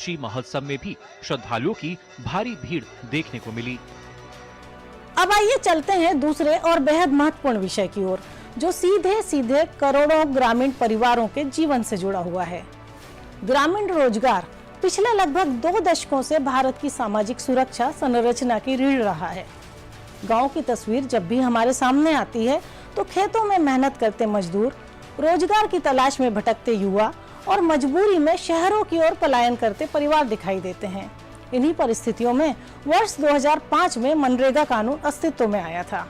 She महोत्सव में भी श्रद्धालुओं की भारी भीड़ देखने को मिली। अब आइए चलते हैं दूसरे और बेहद महत्वपूर्ण विषय की ओर, जो सीधे सीधे करोड़ों ग्रामीण परिवारों के जीवन से जुड़ा हुआ है। ग्रामीण रोजगार पिछले लगभग 2 दशकों से भारत की सामाजिक सुरक्षा संरचना की रीढ़ रहा है। गांव की तस्वीर जब भी हमारे सामने आती है तो खेतों में मेहनत करते मजदूर, रोजगार की तलाश में भटकते युवा और मजबूरी में शहरों की ओर पलायन करते परिवार दिखाई देते हैं। इन्हीं परिस्थितियों में वर्ष 2005 में मनरेगा कानून अस्तित्व में आया था,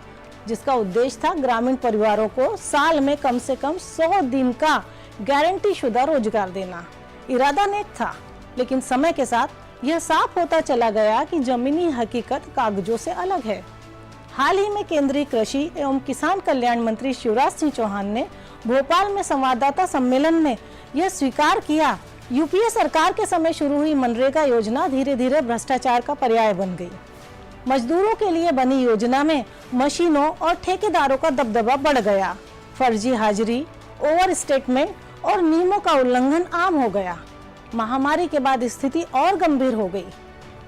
जिसका उद्देश्य था ग्रामीण परिवारों को साल में कम से कम 100 दिन का गारंटी शुदा रोजगार देना। इरादा नेक था, लेकिन समय के साथ यह साफ होता चला गया कि जमीनी हकीकत कागजों से अलग है। हाल ही में केंद्रीय कृषि एवं किसान कल्याण मंत्री शिवराज सिंह चौहान ने भोपाल में संवाददाता सम्मेलन में यह स्वीकार किया, यूपीए सरकार के समय शुरू हुई मनरेगा योजना धीरे धीरे भ्रष्टाचार का पर्याय बन गई। मजदूरों के लिए बनी योजना में मशीनों और ठेकेदारों का दबदबा बढ़ गया। फर्जी हाजिरी, ओवर स्टेटमेंट और नियमों का उल्लंघन आम हो गया। महामारी के बाद स्थिति और गंभीर हो गई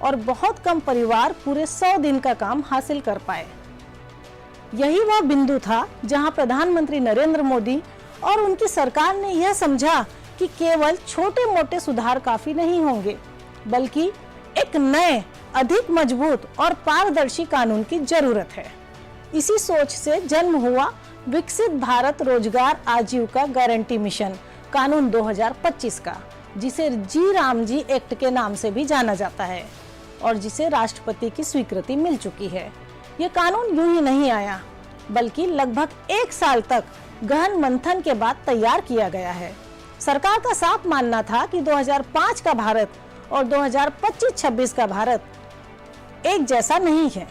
और बहुत कम परिवार पूरे 100 दिन का काम हासिल कर पाए। यही वह बिंदु था जहां प्रधानमंत्री नरेंद्र मोदी और उनकी सरकार ने यह समझा कि केवल छोटे मोटे सुधार काफी नहीं होंगे, बल्कि एक नए, अधिक मजबूत और पारदर्शी कानून की जरूरत है। इसी सोच से जन्म हुआ विकसित भारत रोजगार आजीविका गारंटी मिशन कानून 2025 का, जिसे जी राम जी एक्ट के नाम से भी जाना जाता है और जिसे राष्ट्रपति की स्वीकृति मिल चुकी है। ये कानून यूं ही नहीं आया, बल्कि लगभग 1 साल तक गहन मंथन के बाद तैयार किया गया है। सरकार का साफ मानना था कि 2005 का भारत और 2025-26 का भारत एक जैसा नहीं है।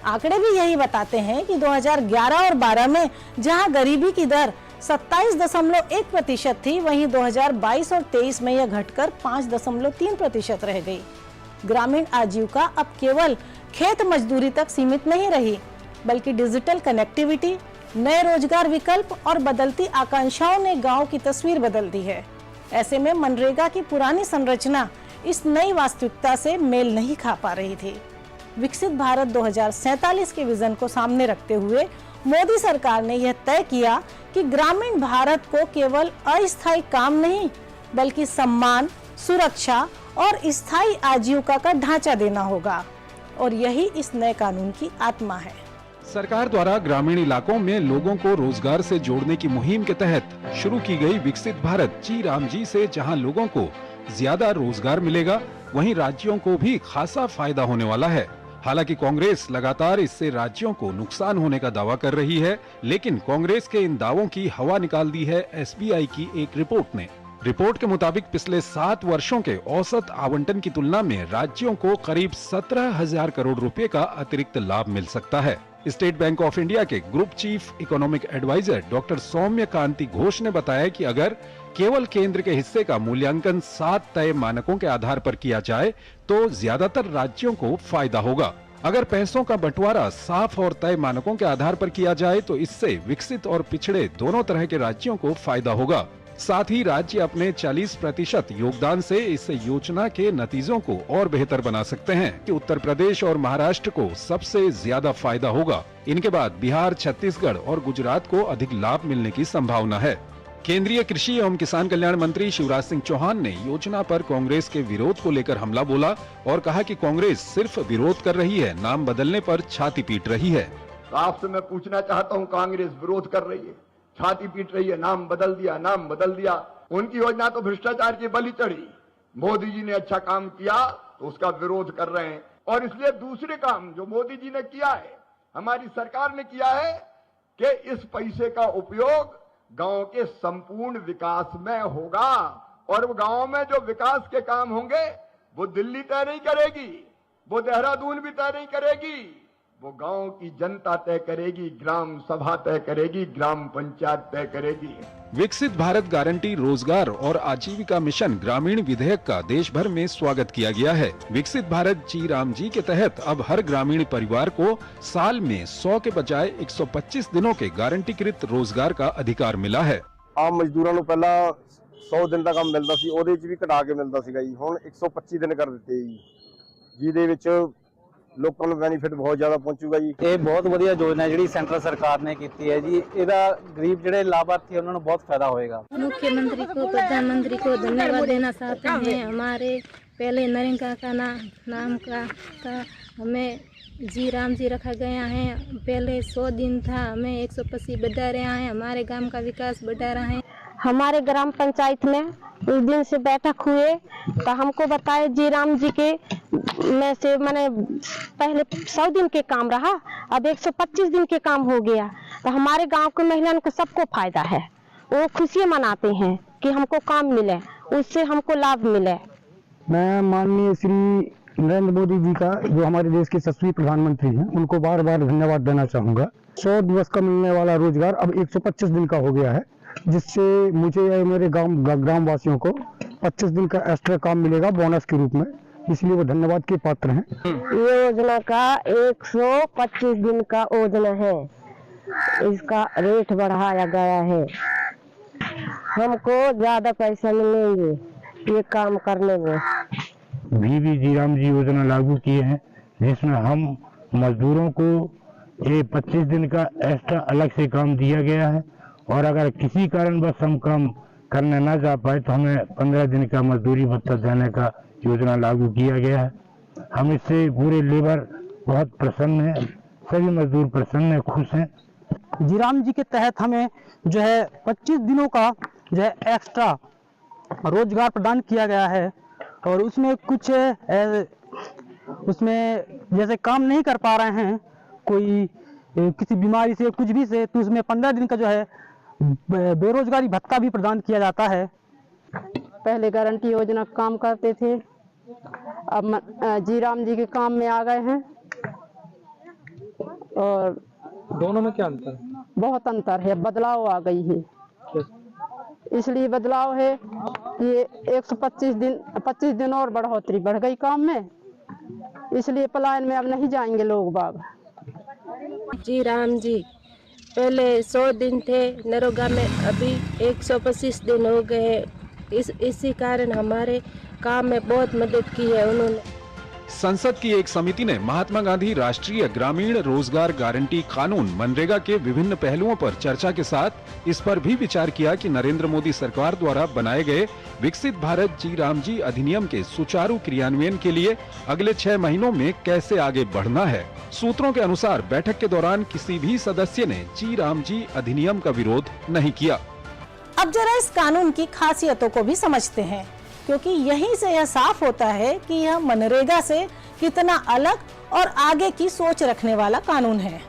आंकड़े भी यही बताते हैं कि 2011 और 12 में जहां गरीबी की दर 27.1% थी, वहीं 2022 और 23 में यह घटकर 5.3% रह गई। ग्रामीण आजीविका अब केवल खेत मजदूरी तक सीमित नहीं रही, बल्कि डिजिटल कनेक्टिविटी, नए रोजगार विकल्प और बदलती आकांक्षाओं ने गांव की तस्वीर बदल दी है। ऐसे में मनरेगा की पुरानी संरचना इस नई वास्तविकता से मेल नहीं खा पा रही थी। विकसित भारत 2047 के विजन को सामने रखते हुए मोदी सरकार ने यह तय किया कि ग्रामीण भारत को केवल अस्थायी काम नहीं, बल्कि सम्मान, सुरक्षा और स्थायी आजीविका का ढांचा देना होगा, और यही इस नए कानून की आत्मा है। सरकार द्वारा ग्रामीण इलाकों में लोगों को रोजगार से जोड़ने की मुहिम के तहत शुरू की गई विकसित भारत जी राम जी से जहां लोगों को ज्यादा रोजगार मिलेगा, वहीं राज्यों को भी खासा फायदा होने वाला है। हालांकि कांग्रेस लगातार इससे राज्यों को नुकसान होने का दावा कर रही है, लेकिन कांग्रेस के इन दावों की हवा निकाल दी है एसबीआई की एक रिपोर्ट ने। रिपोर्ट के मुताबिक पिछले 7 वर्षों के औसत आवंटन की तुलना में राज्यों को करीब 17,000 करोड़ रुपए का अतिरिक्त लाभ मिल सकता है। स्टेट बैंक ऑफ इंडिया के group chief economic advisor doctor Soumya Kanti Ghosh ने बताया कि अगर केवल केंद्र के हिस्से का मूल्यांकन 7 तय मानकों के आधार पर किया जाए तो ज्यादातर राज्यों को फायदा होगा। अगर पैसों का बंटवारा साफ और तय मानकों के आधार पर किया जाए तो इससे विकसित और पिछड़े दोनों तरह के राज्यों को फायदा होगा। साथ ही राज्य अपने 40% योगदान से इस योजना के नतीजों को और बेहतर बना सकते हैं कि उत्तर प्रदेश और महाराष्ट्र को सबसे ज्यादा फायदा होगा। इनके बाद बिहार, छत्तीसगढ़ और गुजरात को अधिक लाभ मिलने की संभावना है। केंद्रीय कृषि एवं किसान कल्याण मंत्री शिवराज सिंह चौहान ने योजना पर कांग्रेस के विरोध को लेकर हमला बोला और कहा कि कांग्रेस सिर्फ विरोध कर रही है, नाम बदलने पर छाती पीट रही है। आपसे मैं पूछना चाहता हूं, कांग्रेस विरोध कर रही है, छाती पीट रही है, नाम बदल दिया, नाम बदल दिया। उनकी योजना तो भ्रष्टाचार की बलि चढ़ी। मोदी जी ने अच्छा काम किया तो उसका विरोध कर रहे हैं, और इसलिए दूसरे काम जो मोदी जी ने किया है, हमारी सरकार ने किया है कि इस पैसे का उपयोग गांव के संपूर्ण विकास में होगा, और वो गांव में जो विकास के काम होंगे वो दिल्ली तय नहीं करेगी, वो देहरादून भी तय नहीं करेगी, वो गांव की जनता तय करेगी, ग्राम सभा तय करेगी, ग्राम पंचायत तय करेगी। विकसित भारत गारंटी रोजगार और आजीविका मिशन ग्रामीण विधेयक का देश भर में स्वागत किया गया है। विकसित भारत जी राम जी के तहत अब हर ग्रामीण परिवार को साल में 100 के बजाय 125 दिनों के गारंटीकृत रोजगार का अधिकार मिला है। आम मजदूरों को पहला 100 ਦਿਨ ਦਾ ਕੰਮ ਮਿਲਦਾ ਸੀ, ਉਹਦੇ 'ਚ ਵੀ ਘਟਾ ਕੇ ਮਿਲਦਾ ਸੀਗਾ ਜੀ। ਹੁਣ 125 ਦਿਨ ਕਰ ਦਿੱਤੇ ਜੀ, ਜਿਹਦੇ ਵਿੱਚ ਲੋਕਾਂ ਨੂੰ ਬੈਨੀਫਿਟ ਬਹੁਤ ਜ਼ਿਆਦਾ ਪਹੁੰਚੂਗਾ ਜੀ। ਇਹ ਬਹੁਤ ਵਧੀਆ ਯੋਜਨਾ ਹੈ ਜਿਹੜੀ ਸੈਂਟਰ ਸਰਕਾਰ ਨੇ ਕੀਤੀ ਹੈ जी। ਇਹਦਾ ਗਰੀਬ ਜਿਹੜੇ ਲਾਭਾर्थी ਉਹਨਾਂ ਨੂੰ बहुत फायदा होएगा। मुख्यमंत्री को, प्रधानमंत्री को धन्यवाद देना चाहते हैं। हमारे पहले नरेगा का नाम का था, हमें जी राम जी रखा गया है। पहले 100 दिन था, हमें 125 बढ़ा रहे हैं। हमारे गांव का विकास बढ़ा रहा है। हमारे ग्राम पंचायत में उस दिन से बैठक हुए तो हमको बताए जी राम जी के में से मैंने पहले 100 दिन के काम रहा, अब 125 दिन के काम हो गया। तो हमारे गांव के महिलाओं को सबको फायदा है, वो खुशी मनाते हैं कि हमको काम मिले, उससे हमको लाभ मिले। मैं माननीय श्री नरेंद्र मोदी जी का, जो हमारे देश के यशस्वी प्रधानमंत्री हैं, उनको बार बार धन्यवाद देना चाहूँगा। 100 दिवस का मिलने वाला रोजगार अब 125 दिन का हो गया है, जिससे मुझे या मेरे ग्राम वासियों को 25 दिन का एक्स्ट्रा काम मिलेगा बोनस के रूप में, इसलिए वो धन्यवाद के पात्र हैं। योजना का 125 दिन का योजना है, इसका रेट बढ़ाया गया है। हमको ज्यादा पैसा मिलेंगे ये काम करने में। भी जी राम जी योजना लागू किए हैं, जिसमें हम मजदूरों को ये 25 दिन का एक्स्ट्रा अलग से काम दिया गया है, और अगर किसी कारणवश हम काम करने ना जा पाए तो हमें 15 दिन का मजदूरी भत्ता देने का योजना लागू किया गया है। हम इससे पूरे लेबर बहुत प्रसन्न हैं, सभी मजदूर प्रसन्न हैं, खुश हैं। जी राम जी के तहत हमें जो है 25 दिनों का जो है एक्स्ट्रा रोजगार प्रदान किया गया है, और उसमें कुछ उसमें जैसे काम नहीं कर पा रहे हैं कोई किसी बीमारी से कुछ भी से, तो उसमें 15 दिन का जो है बेरोजगारी भत्ता भी प्रदान किया जाता है। पहले गारंटी योजना काम करते थे, अब जी राम जी के काम में आ गए हैं। और दोनों में क्या अंतर है? बहुत अंतर है, बदलाव आ गई है। इसलिए बदलाव है कि 125 दिन और बढ़ोतरी बढ़ गई काम में, इसलिए पलायन में अब नहीं जाएंगे लोग बाग। जी राम जी पहले 100 दिन थे नरेगा में, अभी 125 दिन हो गए। इसी कारण हमारे काम में बहुत मदद की है उन्होंने। संसद की एक समिति ने महात्मा गांधी राष्ट्रीय ग्रामीण रोजगार गारंटी कानून मनरेगा के विभिन्न पहलुओं पर चर्चा के साथ इस पर भी विचार किया कि नरेंद्र मोदी सरकार द्वारा बनाए गए विकसित भारत जी राम जी अधिनियम के सुचारू क्रियान्वयन के लिए अगले 6 महीनों में कैसे आगे बढ़ना है। सूत्रों के अनुसार बैठक के दौरान किसी भी सदस्य ने जी राम जी अधिनियम का विरोध नहीं किया। अब जरा इस कानून की खासियतों को भी समझते हैं, क्योंकि यहीं से यह साफ होता है कि यह मनरेगा से कितना अलग और आगे की सोच रखने वाला कानून है।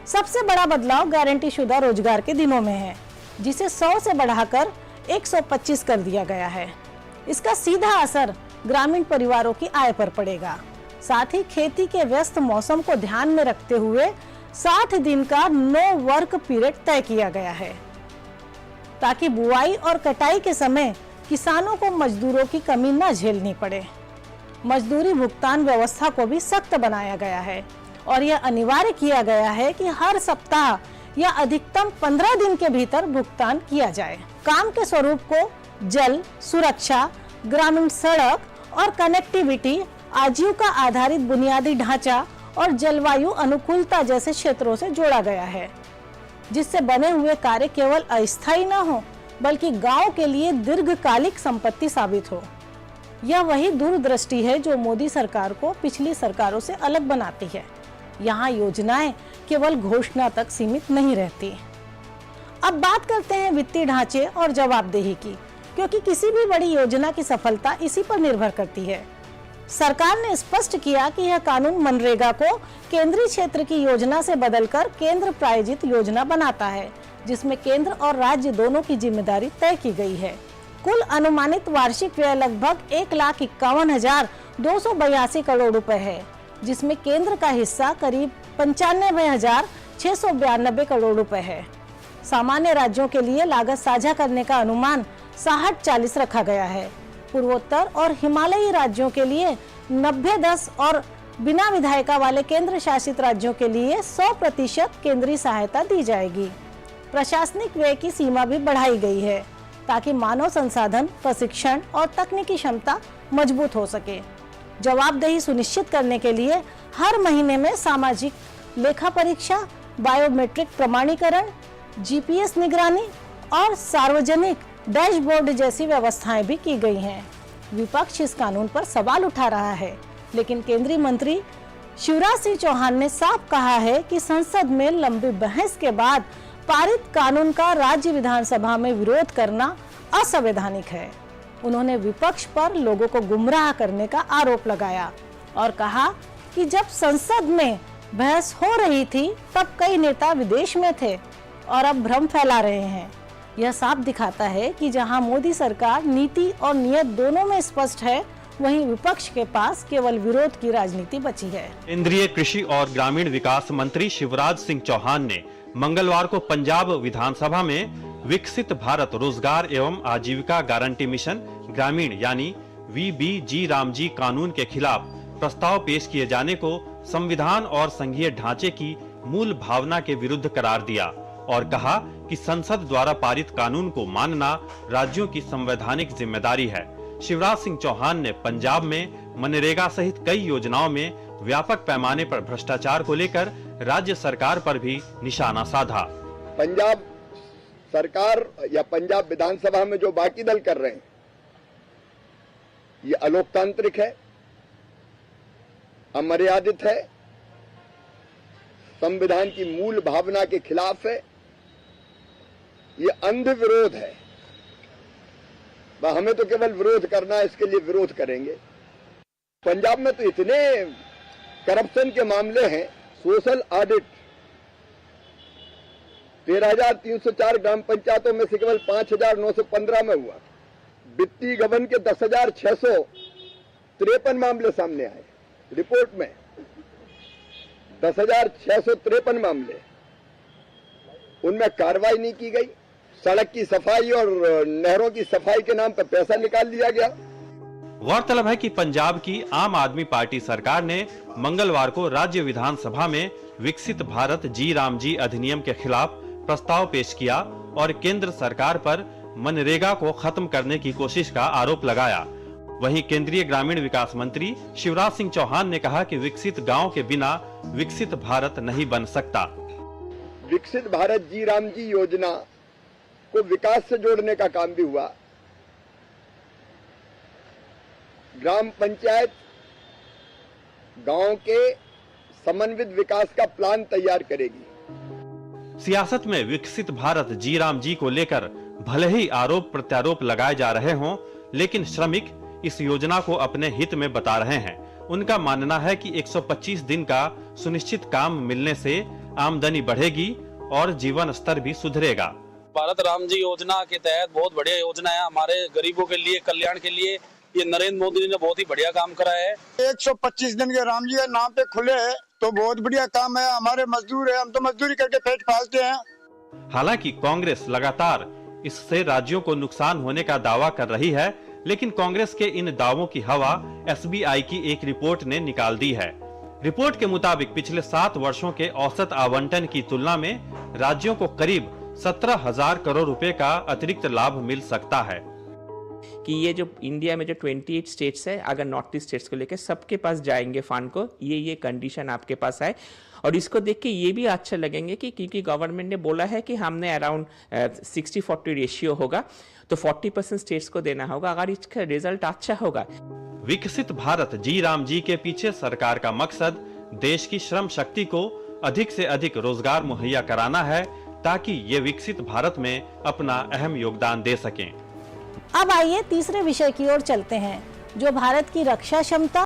सबसे बड़ा बदलाव गारंटी शुदा रोजगार के दिनों में है, जिसे 100 से बढ़ाकर 125 कर दिया गया है। इसका सीधा असर ग्रामीण परिवारों की आय पर पड़ेगा। साथ ही खेती के व्यस्त मौसम को ध्यान में रखते हुए 60 दिन का नो वर्क पीरियड तय किया गया है, ताकि बुआई और कटाई के समय किसानों को मजदूरों की कमी न झेलनी पड़े। मजदूरी भुगतान व्यवस्था को भी सख्त बनाया गया है, और यह अनिवार्य किया गया है कि हर सप्ताह या अधिकतम 15 दिन के भीतर भुगतान किया जाए। काम के स्वरूप को जल सुरक्षा, ग्रामीण सड़क और कनेक्टिविटी, आजीविका आधारित बुनियादी ढांचा और जलवायु अनुकूलता जैसे क्षेत्रों से जोड़ा गया है, जिससे बने हुए कार्य केवल अस्थायी न हो बल्कि गांव के लिए दीर्घकालिक संपत्ति साबित हो। यह वही दूरदृष्टि है जो मोदी सरकार को पिछली सरकारों से अलग बनाती है। यहाँ योजनाएं केवल घोषणा तक सीमित नहीं रहती। अब बात करते हैं वित्तीय ढांचे और जवाबदेही की, क्योंकि किसी भी बड़ी योजना की सफलता इसी पर निर्भर करती है। सरकार ने स्पष्ट किया कि यह कानून मनरेगा को केंद्रीय क्षेत्र की योजना से बदलकर केंद्र प्रायोजित योजना बनाता है, जिसमें केंद्र और राज्य दोनों की जिम्मेदारी तय की गई है। कुल अनुमानित वार्षिक व्यय लगभग 1,51,282 करोड़ रुपए है, जिसमें केंद्र का हिस्सा करीब 95,692 करोड़ रुपए है। सामान्य राज्यों के लिए लागत साझा करने का अनुमान 60-40 रखा गया है। पूर्वोत्तर और हिमालयी राज्यों के लिए 90-10 और बिना विधायिका वाले केंद्र शासित राज्यों के लिए 100% केंद्रीय सहायता दी जाएगी। प्रशासनिक व्यय की सीमा भी बढ़ाई गई है। ताकि मानव संसाधन, प्रशिक्षण और तकनीकी क्षमता मजबूत हो सके। जवाबदेही सुनिश्चित करने के लिए हर महीने में सामाजिक लेखा परीक्षा, बायोमेट्रिक प्रमाणीकरण, जीपीएस निगरानी और सार्वजनिक डैशबोर्ड जैसी व्यवस्थाएं भी की गई हैं। विपक्ष इस कानून पर सवाल उठा रहा है, लेकिन केंद्रीय मंत्री शिवराज सिंह चौहान ने साफ कहा है कि संसद में लंबी बहस के बाद पारित कानून का राज्य विधानसभा में विरोध करना असंवैधानिक है। उन्होंने विपक्ष पर लोगों को गुमराह करने का आरोप लगाया और कहा कि जब संसद में बहस हो रही थी तब कई नेता विदेश में थे और अब भ्रम फैला रहे हैं। यह साफ दिखाता है कि जहां मोदी सरकार नीति और नियत दोनों में स्पष्ट है, वहीं विपक्ष के पास केवल विरोध की राजनीति बची है। केंद्रीय कृषि और ग्रामीण विकास मंत्री शिवराज सिंह चौहान ने मंगलवार को पंजाब विधानसभा में विकसित भारत रोजगार एवं आजीविका गारंटी मिशन ग्रामीण यानी VBG रामजी कानून के खिलाफ प्रस्ताव पेश किए जाने को संविधान और संघीय ढांचे की मूल भावना के विरुद्ध करार दिया और कहा कि संसद द्वारा पारित कानून को मानना राज्यों की संवैधानिक जिम्मेदारी है। शिवराज सिंह चौहान ने पंजाब में मनरेगा सहित कई योजनाओं में व्यापक पैमाने पर भ्रष्टाचार को लेकर राज्य सरकार पर भी निशाना साधा। पंजाब सरकार या पंजाब विधानसभा में जो बाकी दल कर रहे हैं, ये अलोकतांत्रिक है, अमर्यादित है, संविधान की मूल भावना के खिलाफ है, ये अंध विरोध है। हमें तो केवल विरोध करना है, इसके लिए विरोध करेंगे। पंजाब में तो इतने करप्शन के मामले हैं, सोशल ऑडिट 13,304 ग्राम पंचायतों में से केवल 5,915 में हुआ। वित्तीय गबन के 10,653 मामले सामने आए। रिपोर्ट में 10,653 मामले, उनमें कार्रवाई नहीं की गई। सड़क की सफाई और नहरों की सफाई के नाम पर पैसा निकाल लिया गया। गौरतलब है कि पंजाब की आम आदमी पार्टी सरकार ने मंगलवार को राज्य विधानसभा में विकसित भारत जी रामजी अधिनियम के खिलाफ प्रस्ताव पेश किया और केंद्र सरकार पर मनरेगा को खत्म करने की कोशिश का आरोप लगाया। वहीं केंद्रीय ग्रामीण विकास मंत्री शिवराज सिंह चौहान ने कहा कि विकसित गांव के बिना विकसित भारत नहीं बन सकता। विकसित भारत जी रामजी योजना को विकास से जोड़ने का काम भी हुआ। ग्राम पंचायत गांव के समन्वित विकास का प्लान तैयार करेगी। सियासत में विकसित भारत जी रामजी को लेकर भले ही आरोप प्रत्यारोप लगाए जा रहे हों, लेकिन श्रमिक इस योजना को अपने हित में बता रहे हैं। उनका मानना है कि 125 दिन का सुनिश्चित काम मिलने से आमदनी बढ़ेगी और जीवन स्तर भी सुधरेगा। भारत राम जी योजना के तहत बहुत बढ़िया योजना है, हमारे गरीबों के लिए, कल्याण के लिए। ये नरेंद्र मोदी जी ने बहुत ही बढ़िया काम करा है। 125 दिन के राम जी के नाम पे खुले है तो बहुत बढ़िया काम है। हमारे मजदूर है, हम तो मजदूरी करके पेट पालते हैं। हालांकि कांग्रेस लगातार इससे राज्यों को नुकसान होने का दावा कर रही है, लेकिन कांग्रेस के इन दावों की हवा SBI की एक रिपोर्ट ने निकाल दी है। रिपोर्ट के मुताबिक पिछले 7 वर्षों के औसत आवंटन की तुलना में राज्यों को करीब 17,000 करोड़ रुपए का अतिरिक्त लाभ मिल सकता है। कि ये जो इंडिया में जो 28 स्टेट्स है, अगर नॉर्थ ईस्ट स्टेट्स को लेकर सबके पास जाएंगे फंड को, ये कंडीशन आपके पास है। और इसको देख के ये भी अच्छा लगेंगे कि क्योंकि गवर्नमेंट ने बोला है कि हमने अराउंड 60-40 रेशियो होगा, तो 40% स्टेट्स को देना होगा अगर इसका रिजल्ट अच्छा होगा। विकसित भारत जी रामजी के पीछे सरकार का मकसद देश की श्रम शक्ति को अधिक से अधिक रोजगार मुहैया कराना है, ताकि ये विकसित भारत में अपना अहम योगदान दे सकें। अब आइए तीसरे विषय की ओर चलते हैं, जो भारत की रक्षा क्षमता